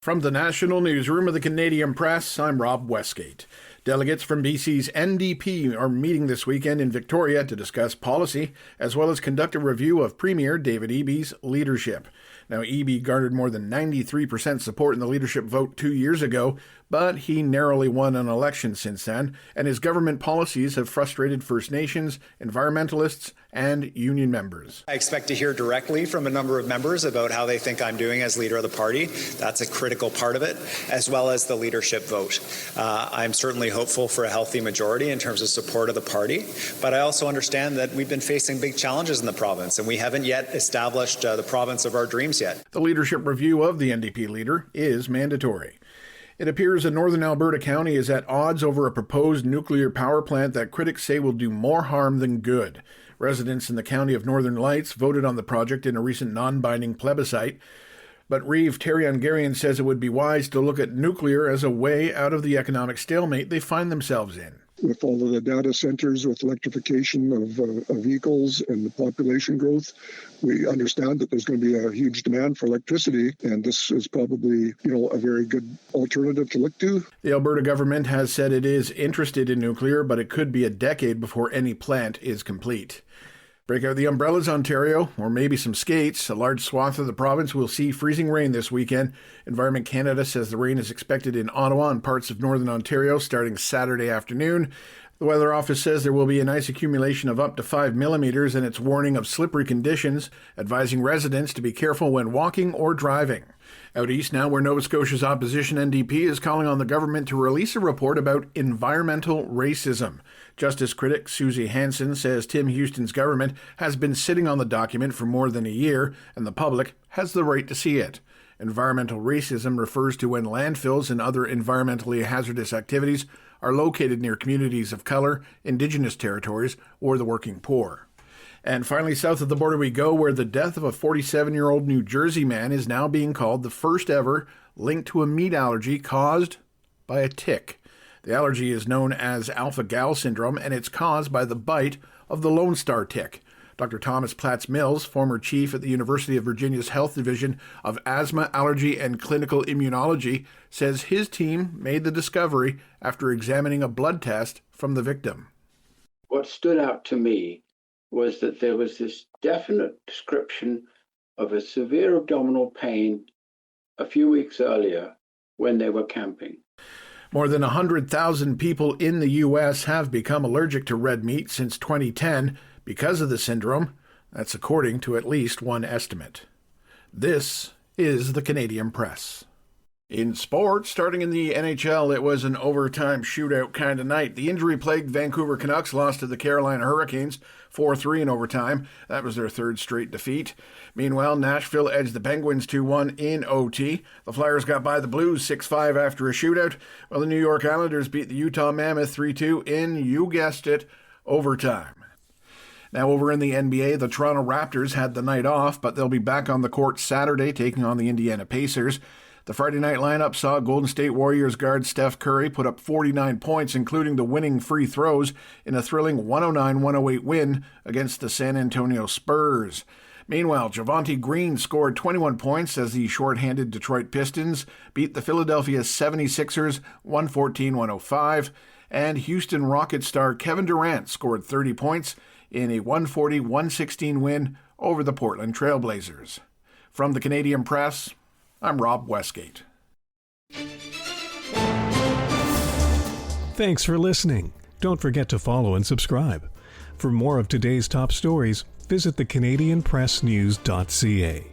From the National Newsroom of the Canadian Press, I'm Rob Westgate. Delegates from BC's NDP are meeting this weekend in Victoria to discuss policy, as well as conduct a review of Premier David Eby's leadership. Now, Eby garnered more than 93% support in the leadership vote 2 years ago, but he narrowly won an election since then, and his government policies have frustrated First Nations, environmentalists, and union members. I expect to hear directly from a number of members about how they think I'm doing as leader of the party. That's a critical part of it, as well as the leadership vote. I'm certainly hopeful for a healthy majority in terms of support of the party, but I also understand that we've been facing big challenges in the province, and we haven't yet established the province of our dreams yet. The leadership review of the NDP leader is mandatory. It appears that northern Alberta County is at odds over a proposed nuclear power plant that critics say will do more harm than good. Residents in the county of Northern Lights voted on the project in a recent non-binding plebiscite, but Reeve Terrion-Garian says it would be wise to look at nuclear as a way out of the economic stalemate they find themselves in. With all of the data centers, with electrification of vehicles and the population growth, we understand that there's going to be a huge demand for electricity, and this is probably, a very good alternative to look to. The Alberta government has said it is interested in nuclear, but it could be a decade before any plant is complete. Break out the umbrellas, Ontario, or maybe some skates. A large swath of the province will see freezing rain this weekend. Environment Canada says the rain is expected in Ottawa and parts of northern Ontario starting Saturday afternoon. The Weather Office says there will be an ice accumulation of up to 5 millimeters, and it's warning of slippery conditions, advising residents to be careful when walking or driving. Out east now, where Nova Scotia's opposition NDP is calling on the government to release a report about environmental racism. Justice critic Susie Hansen says Tim Houston's government has been sitting on the document for more than a year, and the public has the right to see it. Environmental racism refers to when landfills and other environmentally hazardous activities are located near communities of color, Indigenous territories, or the working poor. And finally, south of the border we go, where the death of a 47-year-old New Jersey man is now being called the first ever linked to a meat allergy caused by a tick. The allergy is known as alpha-gal syndrome, and it's caused by the bite of the Lone Star tick. Dr. Thomas Platts-Mills, former chief at the University of Virginia's Health Division of Asthma, Allergy, and Clinical Immunology, says his team made the discovery after examining a blood test from the victim. What stood out to me was that there was this definite description of a severe abdominal pain a few weeks earlier when they were camping. More than 100,000 people in the U.S. have become allergic to red meat since 2010 because of the syndrome. That's according to at least one estimate. This is the Canadian Press. In sports, starting in the NHL, it was an overtime shootout kind of night. The injury-plagued Vancouver Canucks lost to the Carolina Hurricanes 4-3 in overtime. That was their third straight defeat. Meanwhile, Nashville edged the Penguins 2-1 in OT. The Flyers got by the Blues 6-5 after a shootout, while the New York Islanders beat the Utah Mammoth 3-2 in, you guessed it, overtime. Now over in the NBA, the Toronto Raptors had the night off, but they'll be back on the court Saturday taking on the Indiana Pacers. The Friday night lineup saw Golden State Warriors guard Steph Curry put up 49 points, including the winning free throws, in a thrilling 109-108 win against the San Antonio Spurs. Meanwhile, Javonte Green scored 21 points as the short-handed Detroit Pistons beat the Philadelphia 76ers 114-105, and Houston Rockets star Kevin Durant scored 30 points in a 140-116 win over the Portland Trail Blazers. From the Canadian Press, I'm Rob Westgate. Thanks for listening. Don't forget to follow and subscribe. For more of today's top stories, visit thecanadianpressnews.ca.